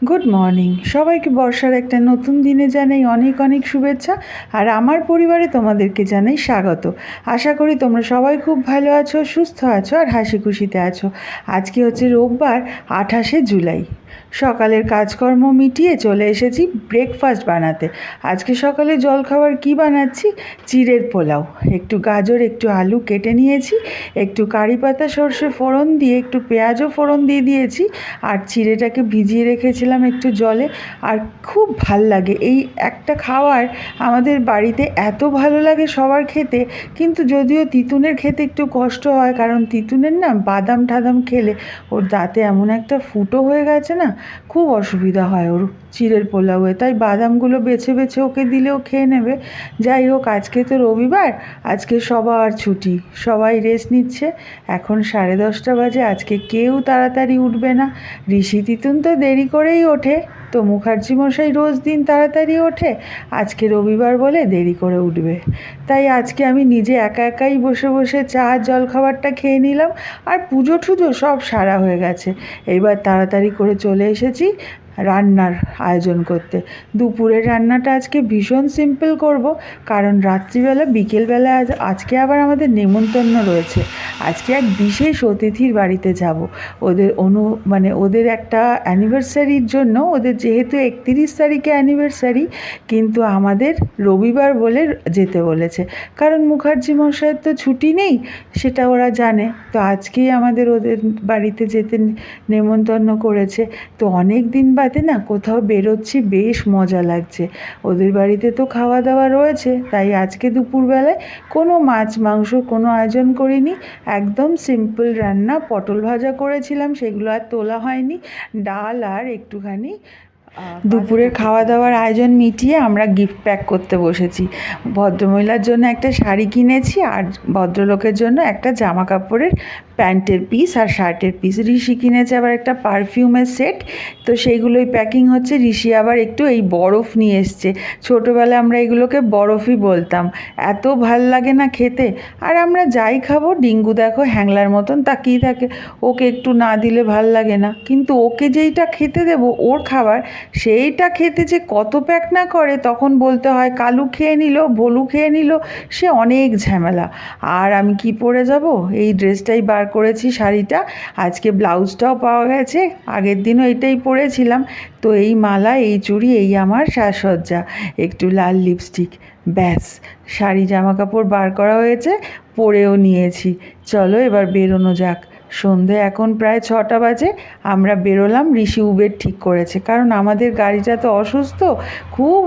Good morning সবাইকে। বর্ষার একটা নতুন দিনে জানাই অনেক অনেক শুভেচ্ছা। আর আমার পরিবারে তোমাদেরকে জানাই স্বাগত। আশা করি তোমরা সবাই খুব ভালো আছো, সুস্থ আছো আর হাসি খুশিতে আছো। আজকে হচ্ছে রোববার, 28শে জুলাই। সকালের কাজকর্ম মিটিয়ে চলে এসেছি ব্রেকফাস্ট বানাতে। আজকে সকালে জলখাবার কি বানাচ্ছি? চিড়ের পোলাও। একটু গাজর, একটু আলু কেটে নিয়েছি, একটু কারি পাতা সর্ষে ফোড়ন দিয়ে, একটু পেঁয়াজও ফোড়ন দিয়ে দিয়েছি, আর চিড়েটাকে ভিজিয়ে রেখেছিলাম একটু জলে। আর খুব ভাল লাগে এই একটা খাবার, আমাদের বাড়িতে এত ভালো লাগে সবার খেতে। কিন্তু যদিও তিতুনের খেতে একটু কষ্ট হয়, কারণ তিতুনের না বাদাম টাদাম খেলে ওর দাঁতে এমন একটা ফুটো হয়ে গেছে না, খুব অসুবিধা হয় ওর চিড়ের পোলাওয়ে। তাই বাদামগুলো বেছে বেছে ওকে দিলেও খেয়ে নেবে। যাই হোক, আজকে তো রবিবার, আজকে সবার ছুটি, সবাই রেস্ট নিচ্ছে। এখন 10:30 বাজে। আজকে কেউ তাড়াতাড়ি উঠবে না। ঋষি তিতুন তো দেরি করেই ওঠে, তো মুখার্জি মশাই রোজ দিন তাড়াতাড়ি ওঠে, আজকে রবিবার বলে দেরি করে উঠবে। তাই আজকে আমি নিজে একা একাই বসে বসে চা জলখাবারটা খেয়ে নিলাম। আর পুজো টুজো সব সারা হয়ে গেছে। এইবার তাড়াতাড়ি করে চলে এসেছি রান্নার আয়োজন করতে। দুপুরের রান্নাটা আজকে ভীষণ সিম্পল করব, কারণ রাত্রিবেলা বিকেলবেলা আজকে আবার আমাদের নেমন্তন্ন রয়েছে। আজকে এক বিশেষ অতিথির বাড়িতে যাব। ওদের ওদের একটা অ্যানিভার্সারির জন্য, ওদের যেহেতু 31 তারিখে অ্যানিভার্সারি, কিন্তু আমাদের রবিবার বলে যেতে বলেছে, কারণ মুখার্জি মশাইয়ের তো ছুটি নেই, সেটা ওরা জানে। তো আজকেই আমাদের ওদের বাড়িতে যেতে নেমন্তন্ন করেছে। তো অনেক দিন বাদে না কোথাও বেরোচ্ছি, বেশ মজা লাগছে। ওদের বাড়িতে তো খাওয়া দাওয়া রয়েছে, তাই আজকে দুপুরবেলায় কোনো মাছ মাংস কোনো আয়োজন করিনি। একদম সিম্পল রান্না। পটল ভাজা করেছিলাম, সেগুলো আর তোলা হয়নি। ডাল আর একটুখানি দুপুরের খাওয়া দাওয়ার আয়োজন মিটিয়ে আমরা গিফট প্যাক করতে বসেছি। ভদ্রমহিলার জন্য একটা শাড়ি কিনেছি, আর ভদ্রলোকের জন্য একটা জামা কাপড়ের প্যান্টের পিস আর শার্টের পিস। ঋষি কিনেছে আবার একটা পারফিউমের সেট, তো সেইগুলোই প্যাকিং হচ্ছে। ঋষি আবার একটু এই বরফ নিয়ে এসছে। ছোটোবেলায় আমরা এগুলোকে বরফই বলতাম, এত ভাল লাগে না খেতে। আর আমরা যাই খাবো, ডিঙ্গু দেখো হ্যাংলার মতন তাকিয়ে থাকে, ওকে একটু না দিলে ভাল লাগে না। কিন্তু ওকে যেইটা খেতে দেবো, ওর খাবার, সেইটা খেতে যে কত প্যাক না করে, তখন বলতে হয় কালু খেয়ে নিল, ভলু খেয়ে নিল, সে অনেক ঝামেলা। আর আমি কি পরে যাব? এই ড্রেসটাই বার করেছি, শাড়িটা। আজকে ব্লাউজটাও পাওয়া গেছে, আগের দিনও এটাই পরেছিলাম। তো এই মালা, এই চুড়ি, এই আমার সাজসজ্জা। একটু লাল লিপস্টিক, ব্যাস। শাড়ি জামা কাপড় বার করা হয়েছে, পরেও নিয়েছি। চলো এবার বেরোনো যাক। সন্ধে এখন প্রায় 6টা বাজে। আমরা বেরোলাম। ঋষি উবের ঠিক করেছে, কারণ আমাদের গাড়িটা তো অসুস্থ খুব,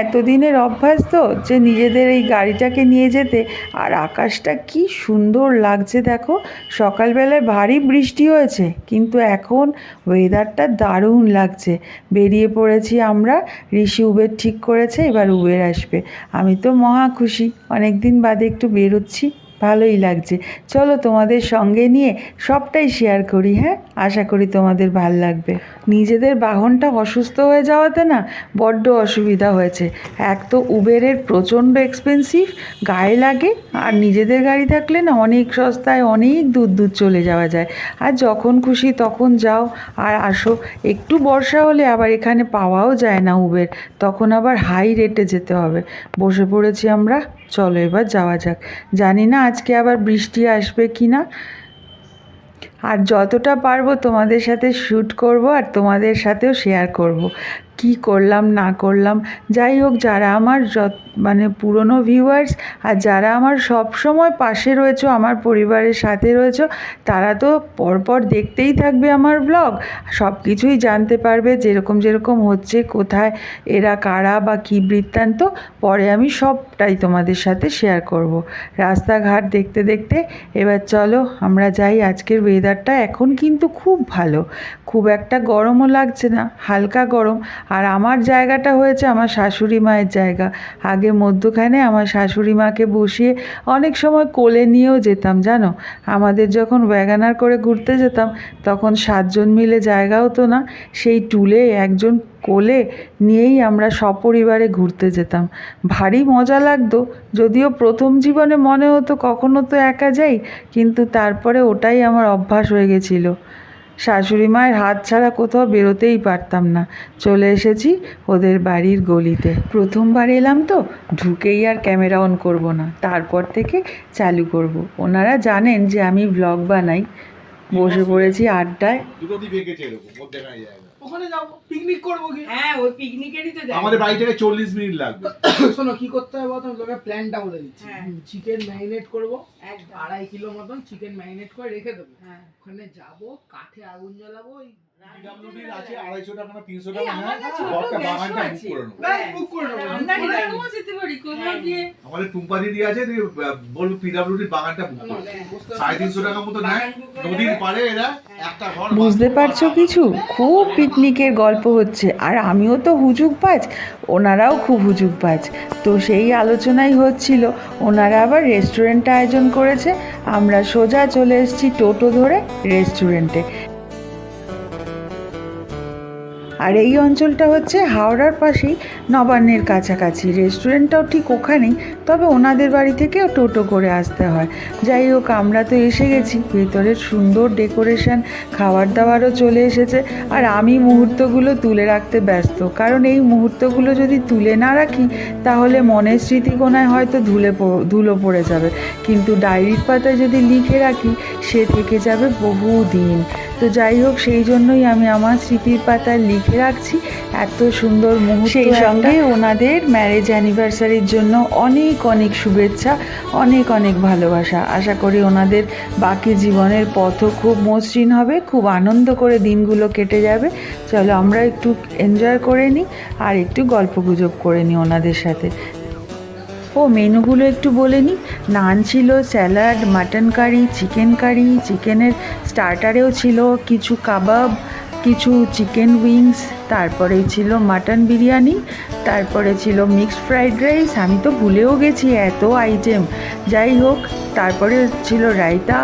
এতদিনের অভ্যাস তো যে নিজেদের এই গাড়িটাকে নিয়ে যেতে। আর আকাশটা কি সুন্দর লাগছে দেখো। সকালবেলায় ভারী বৃষ্টি হয়েছে, কিন্তু এখন ওয়েদারটা দারুণ লাগছে। বেরিয়ে পড়েছি আমরা। ঋষি উবের ঠিক করেছে, এবার উবের আসবে। আমি তো মহা খুশি, অনেক দিন বাদে একটু বেরোচ্ছি, ভালোই লাগছে। চলো তোমাদের সঙ্গে নিয়ে সবটাই শেয়ার করি। হ্যাঁ, আশা করি তোমাদের ভাল লাগবে। নিজেদের বাহনটা অসুস্থ হয়ে যাওয়াতে না বড্ড অসুবিধা হয়েছে। এক তো উবেরের প্রচণ্ড এক্সপেন্সিভ, গায়ে লাগে। আর নিজেদের গাড়ি থাকলে না অনেক সস্তায় অনেক দূর দূর চলে যাওয়া যায়, আর যখন খুশি তখন যাও আর আসো। একটু বর্ষা হলে আবার এখানে পাওয়াও যায় না উবের, তখন আবার হাই রেটে যেতে হবে। বসে পড়েছি আমরা, চলো এবার যাওয়া যাক। জানি না আজকে আবার বৃষ্টি আসবে কি না। আর যতটা পারবো তোমাদের সাথে শ্যুট করব, আর তোমাদের সাথেও শেয়ার করব কি করলাম না করলাম। যাই হোক, যারা আমার পুরনো ভিউয়ার্স, আর যারা আমার সব সময় পাশে রয়েছো, আমার পরিবারের সাথে রয়েছো, তারা তো পরপর দেখতেই থাকবে আমার ব্লগ। সব কিছুই জানতে পারবে, যেরকম যেরকম হচ্ছে, কোথায় এরা কারা বা কী বৃত্তান্ত, পরে আমি সবটাই তোমাদের সাথে শেয়ার করব। রাস্তাঘাট দেখতে দেখতে এবার চলো আমরা যাই। আজকের ওয়েদারটা এখন কিন্তু খুব ভালো, খুব একটা গরমও লাগছে না, হালকা গরম। আর আমার জায়গাটা হয়েছে আমার শাশুড়ি মায়ের জায়গা। আগে মধ্যখানে আমার শাশুড়ি মাকে বসিয়ে অনেক সময় কোলে নিয়েও যেতাম, জানো। আমাদের যখন ওয়াগানার করে ঘুরতে যেতাম, তখন 7জন মিলে জায়গা হতো না, সেই টুলে একজন কোলে নিয়েই আমরা সপরিবারে ঘুরতে যেতাম। ভারী মজা লাগতো। যদিও প্রথম জীবনে মনে হতো কখনো তো একা যাই, কিন্তু তারপরে ওটাই আমার অভ্যাস হয়ে গেছিলো। শাশুড়ি মায়ের হাত ছাড়া কোথাও বেরোতেই পারতাম না। চলে এসেছি ওদের বাড়ির গলিতে। প্রথমবার এলাম তো, ঢুকেই আর ক্যামেরা অন করব না, তারপর থেকে চালু করব। ওনারা জানেন যে আমি ব্লগ বানাই। বসে পড়েছি আড্ডায়। ওখানে যাবো, পিকনিক করবো কি? হ্যাঁ, ওই পিকনিকেরই তো জায়গা। আমাদের বাড়ি থেকে 40 মিনিট লাগবে। শোনো কি করতে হবে বলো, তোমরা প্ল্যানটা বলে দিচ্ছি। চিকেন ম্যারিনেট করবো, 2.5 কিলো মতন চিকেন ম্যারিনেট করে রেখে দেবো। ওখানে যাবো, কাঠে আগুন জ্বালাবো। পিডব্লিউডির আছে 250 টাকা না 300 টাকা না, বড়টা বাগানটা বুক করে নেবো। বুক করে নেবো, আমরা এরকমও যেতে পারি কোথাও গিয়ে। আমাদের টুম্পা দিদি আছে, বলবো পিডব্লিউডির বাগানটা বুক করো। 350 টাকা মতো নেয়, নদীর পাড়ে এরা একটা ঘর। বুঝতে পারছো কিছু? খুব পিকনিকের গল্প হচ্ছে, আর আমিও তো হুজুগবাজ, ওনারাও খুব হুজুগবাজ। তো সেই আলোচনাই হচ্ছিল। ওনারা আবার রেস্টুরেন্ট আয়োজন করেছে। আমরা সোজা চলে এসেছি টোটো ধরে রেস্টুরেন্টে। আর এই অঞ্চলটা হচ্ছে হাওড়ার পাশেই, নবান্নের কাছাকাছি। রেস্টুরেন্টটাও ঠিক ওখানেই, তবে ওনাদের বাড়ি থেকেও টোটো করে আসতে হয়। যাই হোক, আমরা তো এসে গেছি। ভেতরের সুন্দর ডেকোরেশন, খাবার দাবারও চলে এসেছে। আর আমি মুহূর্তগুলো তুলে রাখতে ব্যস্ত, কারণ এই মুহূর্তগুলো যদি তুলে না রাখি তাহলে মনের স্মৃতিকোণায় হয়তো ধুলো পড়ে যাবে, কিন্তু ডায়েরির পাতায় যদি লিখে রাখি সে থেকে যাবে বহু দিন। তো যাই হোক, সেই জন্যই আমি আমার স্মৃতির পাতায় লিখে রাখছি এত সুন্দর মুহূর্ত। সেই সঙ্গে ওনাদের ম্যারেজ অ্যানিভার্সারির জন্য অনেক অনেক শুভেচ্ছা, অনেক অনেক ভালোবাসা। আশা করি ওনাদের বাকি জীবনের পথও খুব মসৃণ হবে, খুব আনন্দ করে দিনগুলো কেটে যাবে। চলো আমরা একটু এনজয় করে নিই আর একটু গল্পগুজব করে নিই ওনাদের সাথে। ও মেনুগুলো একটু বলে নিই। নান ছিল, salad, mutton curry, chicken curry, চিকেনের স্টার্টারেও ছিল কিছু কাবাব, কিছু চিকেন উইংস, তারপরে ছিল মাটন বিরিয়ানি, তারপরে ছিল মিক্সড ফ্রাইড রাইস। আমি তো ভুলেও গেছি এত আইটেম। যাই হোক, তারপরে ছিল রায়তা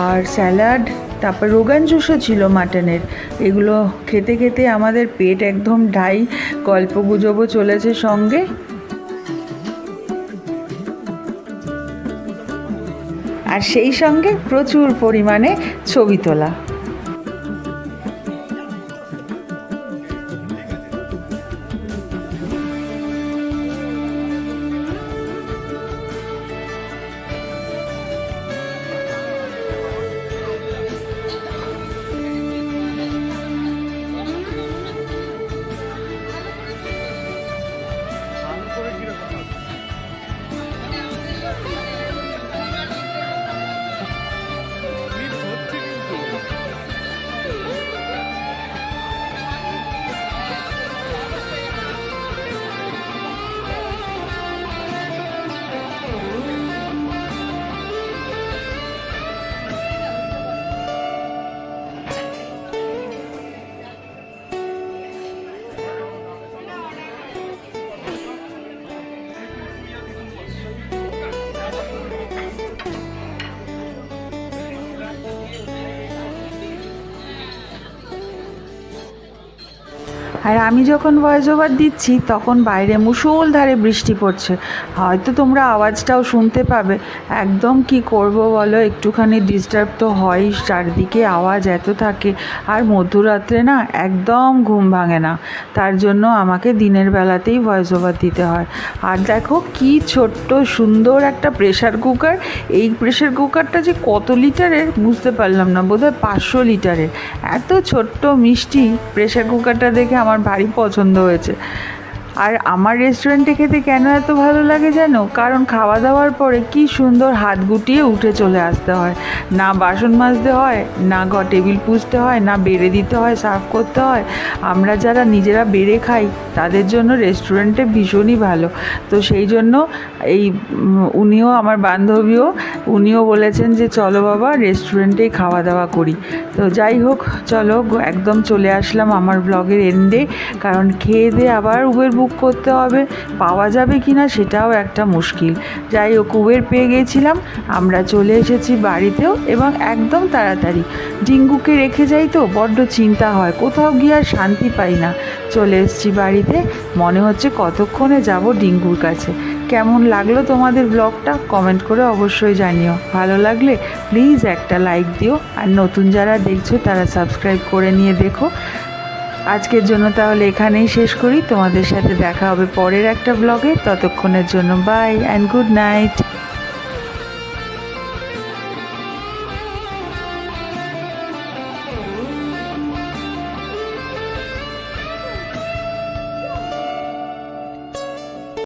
আর স্যালাড, তারপর রোগান জুসও ছিল মাটনের। এগুলো খেতে খেতে আমাদের পেট একদম ঢাই, গল্পগুজবও চলেছে সঙ্গে। আর সেই সঙ্গে প্রচুর পরিমাণে ছবি তোলা। আর আমি যখন ভয়েস ওভার দিচ্ছি তখন বাইরে মুষলধারে বৃষ্টি পড়ছে। হয়তো তোমরা আওয়াজটাও শুনতে পাবে। একদম কি করব বলো, একটুখানি ডিস্টার্ব তো হয়ই, চারদিকে আওয়াজ এত থাকে। আর মধ্যরাত্রে না একদম ঘুম ভাঙে না, তার জন্য আমাকে দিনের বেলাতেই ভয়েস ওভার দিতে হয়। আর দেখো কি ছোট্ট সুন্দর একটা প্রেশার কুকার। এই প্রেশার কুকারটা যে কত লিটারের বুঝতে পারলাম না, বোধহয় 500 লিটারের। এত ছোট্ট মিষ্টি প্রেশার কুকারটা দেখে আমার ভারী পছন্দ হয়েছে। আর আমার রেস্টুরেন্টে খেতে কেন এত ভালো লাগে জানো? কারণ খাওয়া দাওয়ার পরে কি সুন্দর হাত গুটিয়ে উঠে চলে আসতে হয়, না বাসন মাজতে হয়, না টেবিল পুছতে হয়, না বেড়ে দিতে হয়, সার্ভ করতে হয়। আমরা যারা নিজেরা বেড়ে খাই তাদের জন্য রেস্টুরেন্টে ভীষণই ভালো। তো সেই জন্য এই উনিও আমার বান্ধবীও, উনিও বলেছেন যে চলো বাবা রেস্টুরেন্টেই খাওয়া দাওয়া করি। তো যাই হোক, চলো একদম চলে আসলাম আমার ব্লগের এন্ডে, কারণ খেয়ে দিয়ে আবার উবের বুক বুক করতে হবে, পাওয়া যাবে কি না সেটাও একটা মুশকিল। যাই হোক, উবের পেয়ে গেছিলাম, আমরা চলে এসেছি বাড়িতেও, এবং একদম তাড়াতাড়ি। ডিঙ্গুকে রেখে যাই তো বড্ড চিন্তা হয়, কোথাও গিয়ে আর শান্তি পাই না। চলে এসেছি বাড়িতে, মনে হচ্ছে কতক্ষণে যাব ডিঙ্গুর কাছে। কেমন লাগলো তোমাদের ব্লগটা কমেন্ট করে অবশ্যই জানিও। ভালো লাগলে প্লিজ একটা লাইক দিও, আর নতুন যারা দেখছো তারা সাবস্ক্রাইব করে নিয়ে দেখো। আজকের জন্য তাহলে এখানেই শেষ করি, তোমাদের সাথে দেখা হবে পরের একটা ব্লগে। ততক্ষণের জন্য বাই অ্যান্ড গুড নাইট।